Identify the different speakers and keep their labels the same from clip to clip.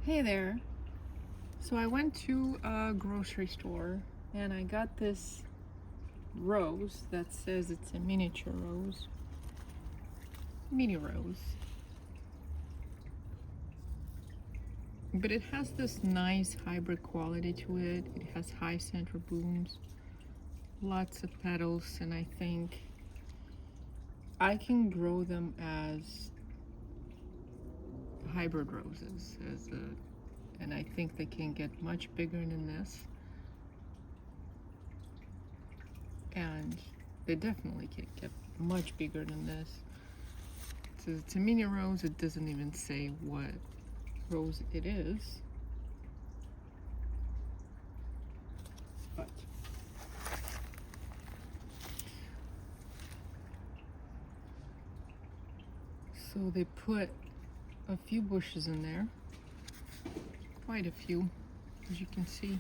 Speaker 1: Hey there. So I went to a grocery store and I got this rose that says it's a miniature rose. Mini rose. But it has this nice hybrid quality to it. It has high center blooms, lots of petals, and I think I can grow them as hybrid roses and I think they can get much bigger than this. And they definitely can get much bigger than this. It's a mini rose. It doesn't even say what rose it is. But so they put a few bushes in there, quite a few, as you can see.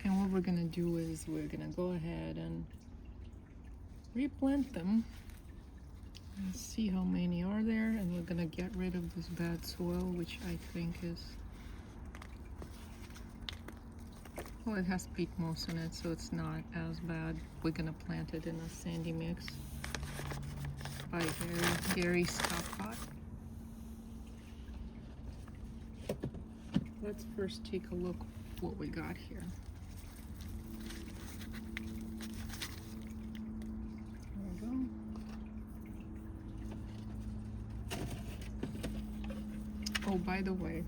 Speaker 1: And what we're gonna do is we're gonna go ahead and replant them and see how many are there, and we're gonna get rid of this bad soil, which I think is, well, it has peat moss in it, so it's not as bad. We're gonna plant it in a sandy mix by Gary Stockpot. Let's first take a look what we got here. Oh, by the way,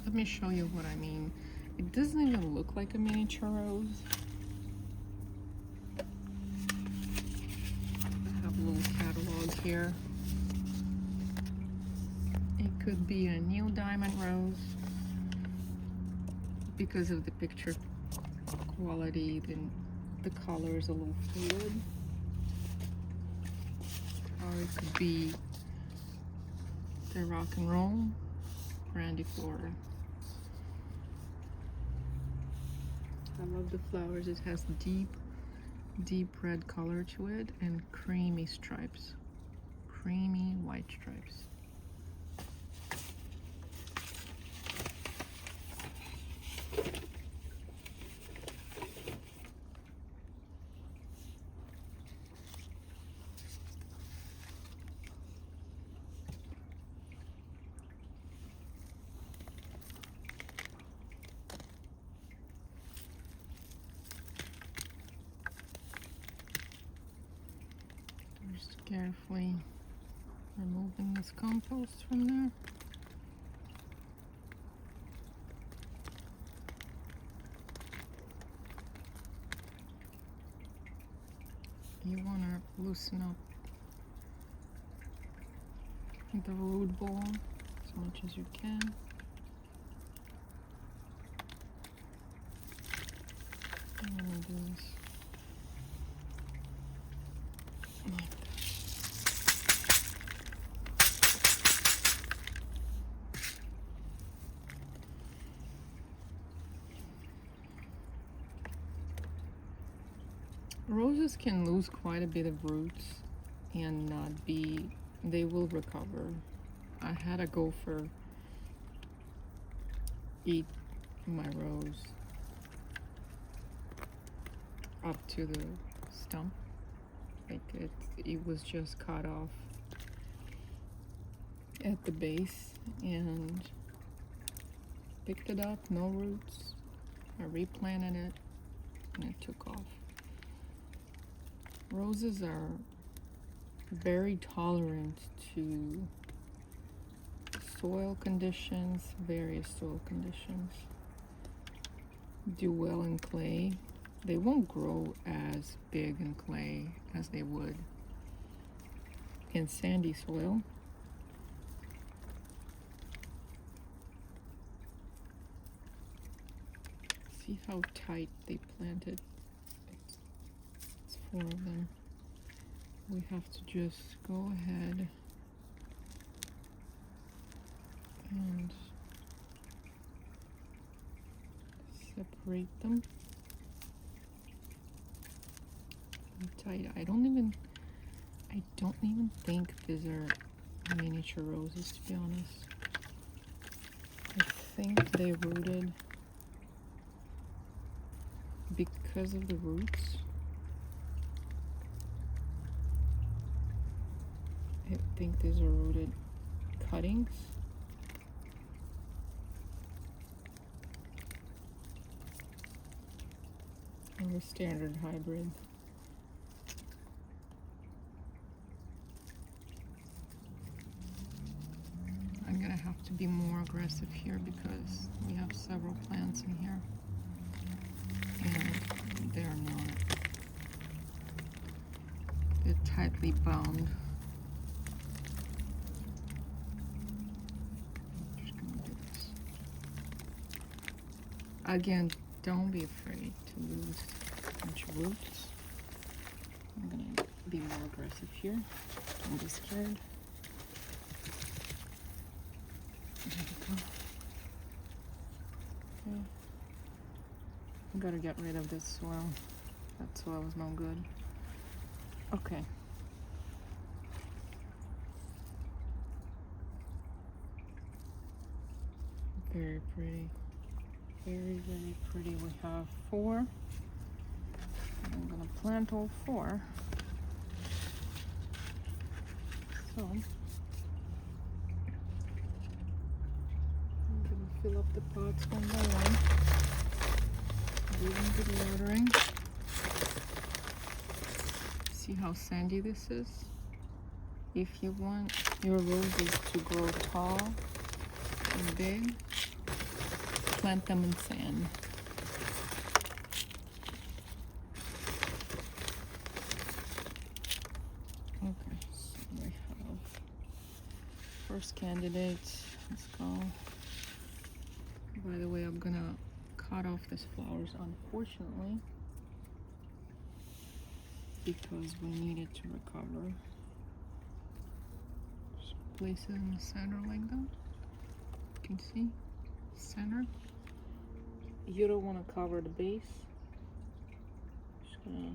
Speaker 1: let me show you what I mean. It doesn't even look like a miniature rose. I have a little catalog here. It could be a new diamond rose because of the picture quality, then the color is a little faded. Or it could be the rock and roll grandiflora. I love the flowers. It has deep red color to it and creamy stripes, creamy white stripes. Just carefully removing this compost from there. You want to loosen up the root ball as much as you can. I'm going to do this like that. Roses can lose quite a bit of roots and not be, they will recover. I had a gopher eat my rose up to the stump. Like it was just cut off at the base, and picked it up, no roots. I replanted it and it took off. Roses are very tolerant to soil conditions, various soil conditions. Do well in clay. They won't grow as big in clay as they would in sandy soil. See how tight they planted. It's 4 of them. We have to just go ahead and separate them. tight. I don't even think these are miniature roses, to be honest. I think they rooted because of the roots. I think these are rooted cuttings. Or a standard hybrid. I'm gonna have to be more aggressive here because we have several plants in here and they're tightly bound. I'm just gonna do this. Again, don't be afraid to lose a bunch of roots. I'm gonna be more aggressive here. Don't be scared. There we go. Okay. I gotta get rid of this soil. That soil is no good. Okay. Very pretty. Very, very pretty. We have 4. I'm gonna plant all 4. So I'm gonna fill up the pots one by one. Giving good watering. See how sandy this is? If you want your roses to grow tall and big, plant them in sand. Okay, so we have first candidate. Let's go. By the way, I'm gonna cut off these flowers, unfortunately, because we need it to recover. Just place it in the center like that. You can see center. You don't want to cover the base. Just gonna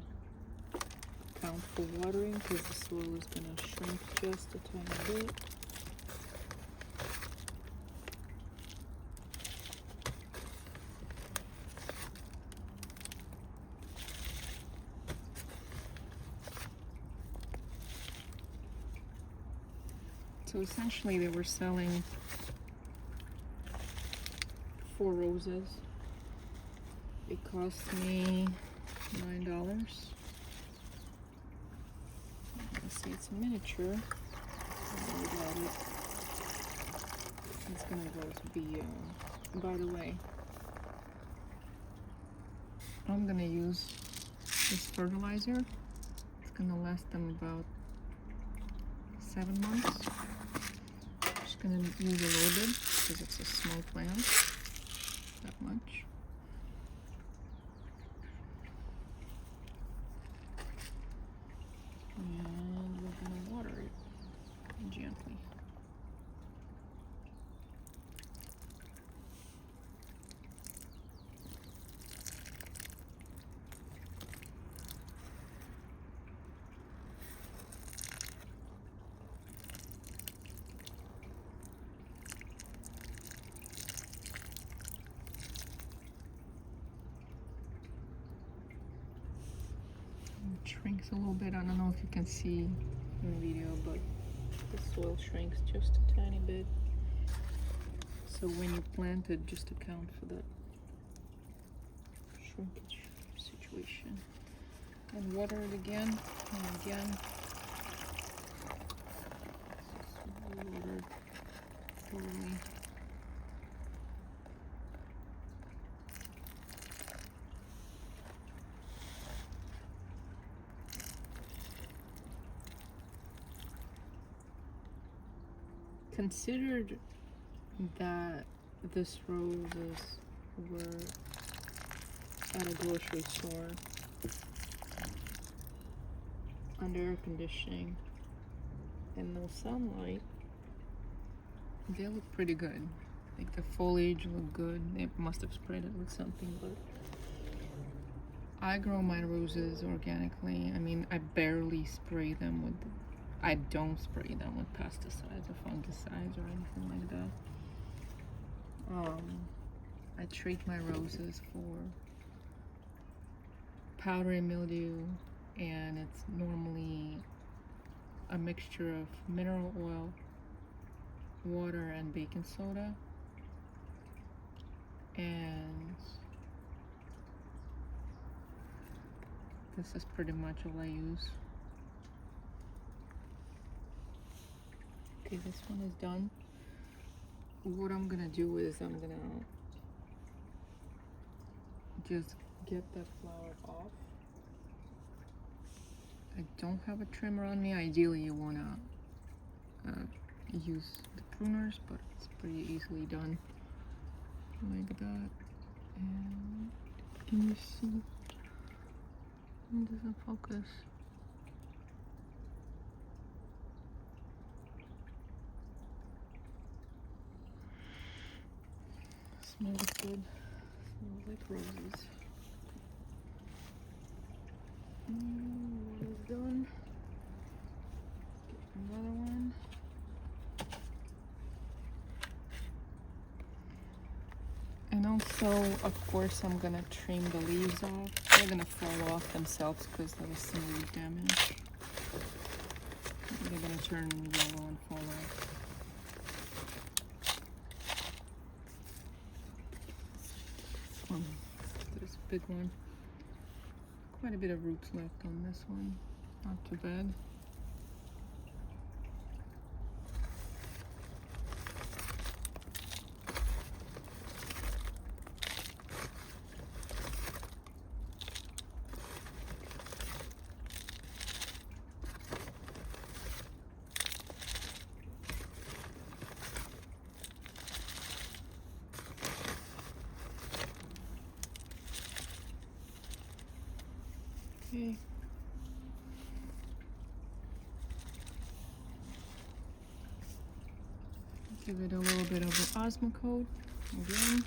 Speaker 1: account for watering because the soil is gonna shrink just a tiny bit. So essentially they were selling 4 roses. It cost me $9. Let's see, it's a miniature. It's gonna go to be, by the way, I'm gonna use this fertilizer. It's gonna last them about 7 months. Just gonna use a little bit because it's a small plant. That much. And we're gonna water it gently. It shrinks a little bit. I don't know if you can see in the video, but the soil shrinks just a tiny bit. So when you plant it, just account for that shrinkage situation. And water it again and again. Just water it thoroughly. Considered that this roses were at a grocery store under air conditioning and no sunlight, they look pretty good. Like the foliage looked good. They must have sprayed it with something, but I grow my roses organically. I mean, I barely spray them with, I don't spray them with pesticides or fungicides or anything like that. I treat my roses for powdery mildew, and it's normally a mixture of mineral oil, water, and baking soda. And this is pretty much all I use. Okay, this one is done. What I'm gonna do is I'm gonna just get that flower off. I don't have a trimmer on me. Ideally you wanna use the pruners, but it's pretty easily done like that. And can you see? It doesn't focus. Smells good. Smells like roses. One is done. Get another one. And also, of course, I'm gonna trim the leaves off. They're gonna fall off themselves because there was some root damage. They're gonna turn yellow and fall off. There's a big one. Quite a bit of roots left on this one. Not too bad. Okay. Give it a little bit of an Osmocote again.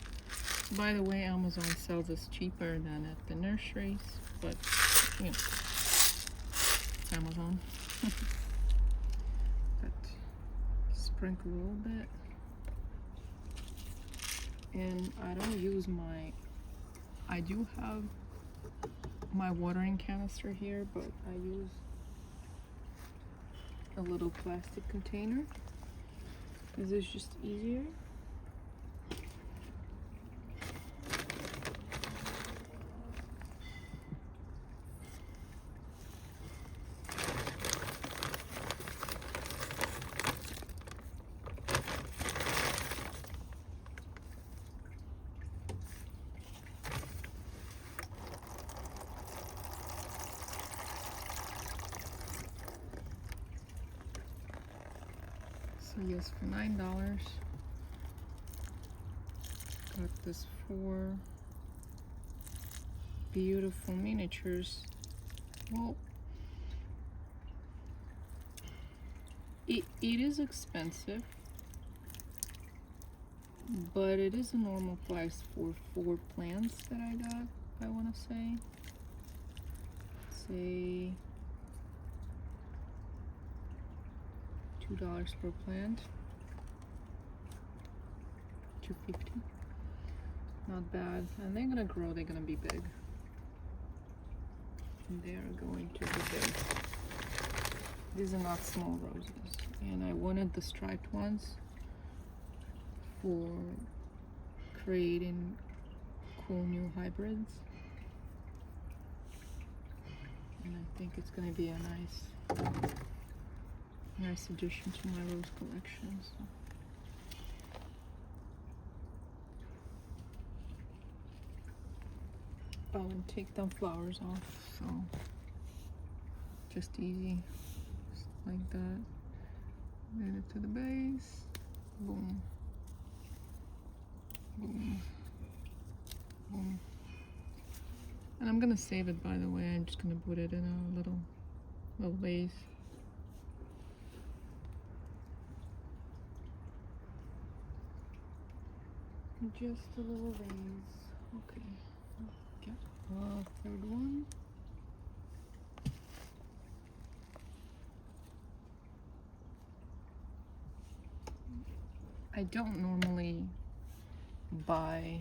Speaker 1: By the way, Amazon sells this cheaper than at the nurseries, but you know, it's Amazon. But sprinkle a little bit. And I don't use I do have my watering canister here, but I use a little plastic container because it's just easier. So yes, for $9, got this 4 beautiful miniatures. Well, it is expensive, but it is a normal price for 4 plants that I got, I want to say. Say $2 per plant, $2.50. Not bad. And they're gonna grow, they're gonna be big. They're going to be big. These are not small roses. And I wanted the striped ones for creating cool new hybrids. And I think it's gonna be a nice addition to my rose collection. So. Oh, and take them flowers off, so just easy, just like that. Add it to the base, boom, boom, boom. And I'm gonna save it, by the way. I'm just gonna put it in a little vase. Just a little vase. Okay. get a third one. I don't normally buy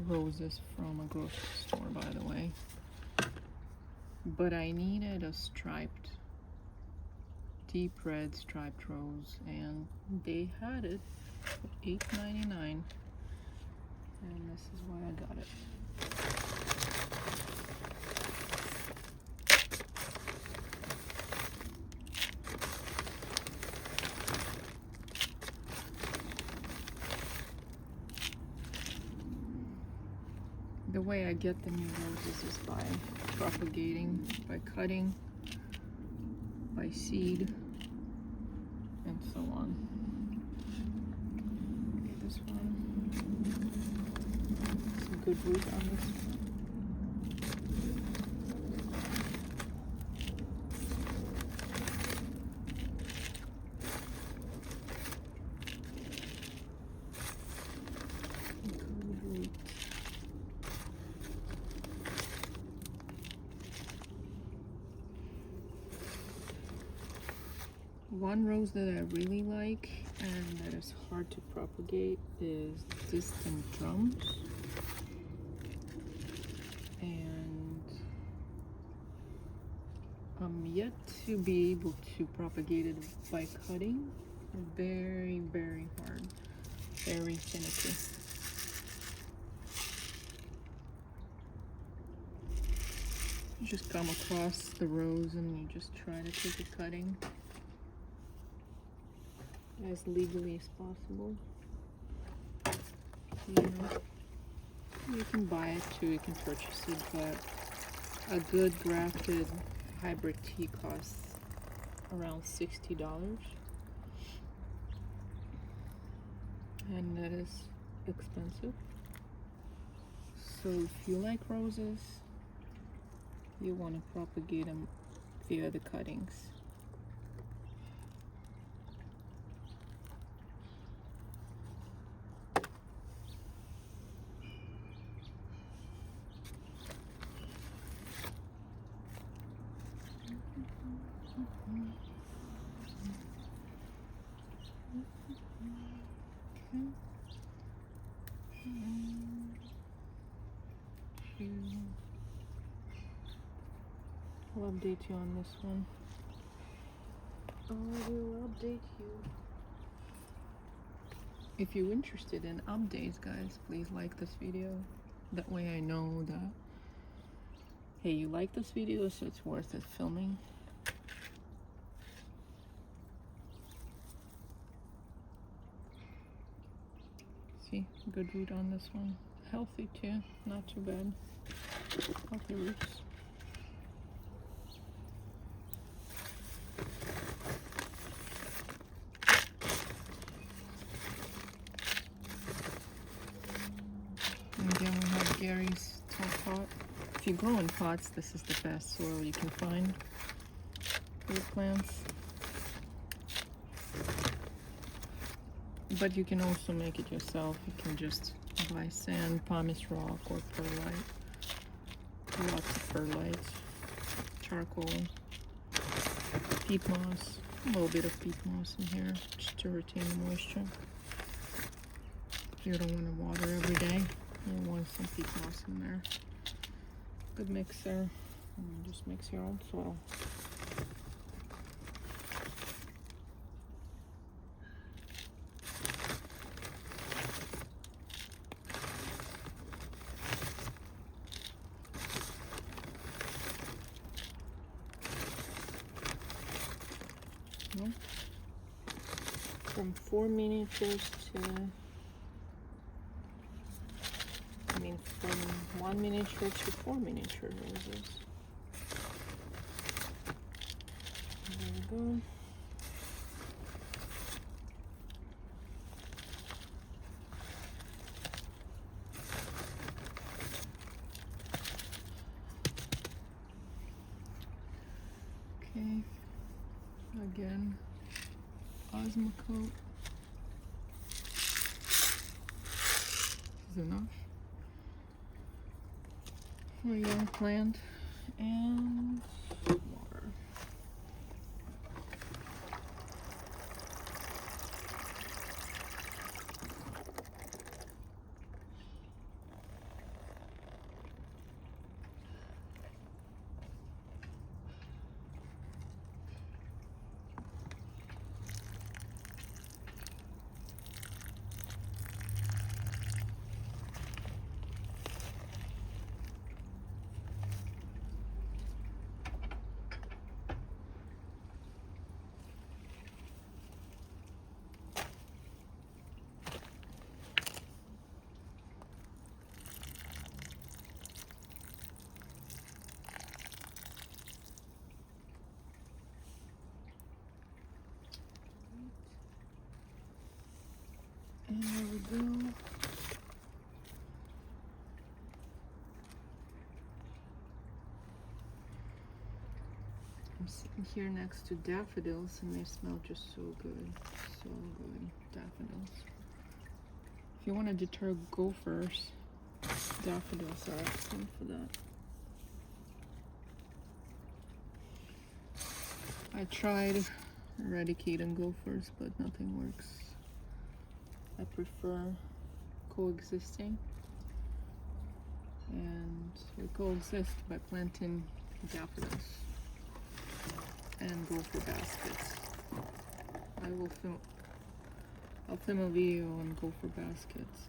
Speaker 1: roses from a grocery store, by the way, but I needed a striped, deep red striped rose, and they had it for $8.99, and this is why I got it. The way I get the new roses is by propagating, by cutting, by seed, and so on. Okay, this one. Some good root on this one. One rose that I really like and that is hard to propagate is distant drums, and I'm yet to be able to propagate it by cutting. Very, very hard, very finicky. You just come across the rose and you just try to take a cutting as legally as possible. You know, you can buy it too, you can purchase it, but a good grafted hybrid tea costs around $60, and that is expensive. So if you like roses, you want to propagate them via the cuttings. I'll update you on this one. I will update you. If you're interested in updates, guys, please like this video. That way I know that, hey, you like this video, so it's worth it filming. See, good root on this one. Healthy too, not too bad. Healthy roots. And then we have Gary's top pot. If you grow in pots, this is the best soil you can find for your plants. But you can also make it yourself. You can just buy sand, pumice rock, or perlite. Lots of perlite, charcoal, peat moss, a little bit of peat moss in here just to retain the moisture. You don't want to water every day. You want some peat moss in there. Good mixer. And just mix your own soil. From 4 miniatures to, from 1 miniature to 4 miniature roses. There we go. Okay, again, Osmocote. This is enough. for a young plant, and water. And there we go. I'm sitting here next to daffodils and they smell just so good. So good. Daffodils. If you want to deter gophers, daffodils are excellent for that. I tried eradicating gophers, but nothing works. I prefer coexisting, and we coexist by planting daffodils and gopher baskets. I'll film a video on gopher baskets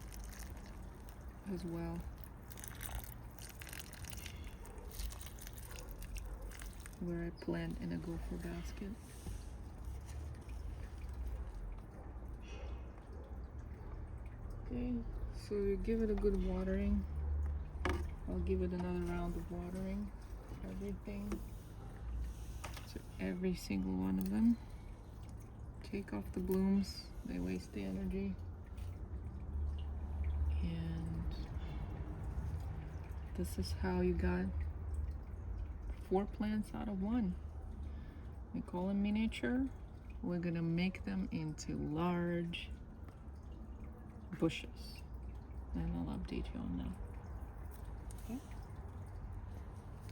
Speaker 1: as well, where I plant in a gopher basket. Okay, so you give it a good watering. I'll give it another round of watering. Everything. So every single one of them. Take off the blooms. They waste the energy. And this is how you got 4 plants out of 1. We call them miniature. We're gonna make them into large bushes, and I'll update you on that. Okay.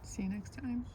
Speaker 1: See you next time.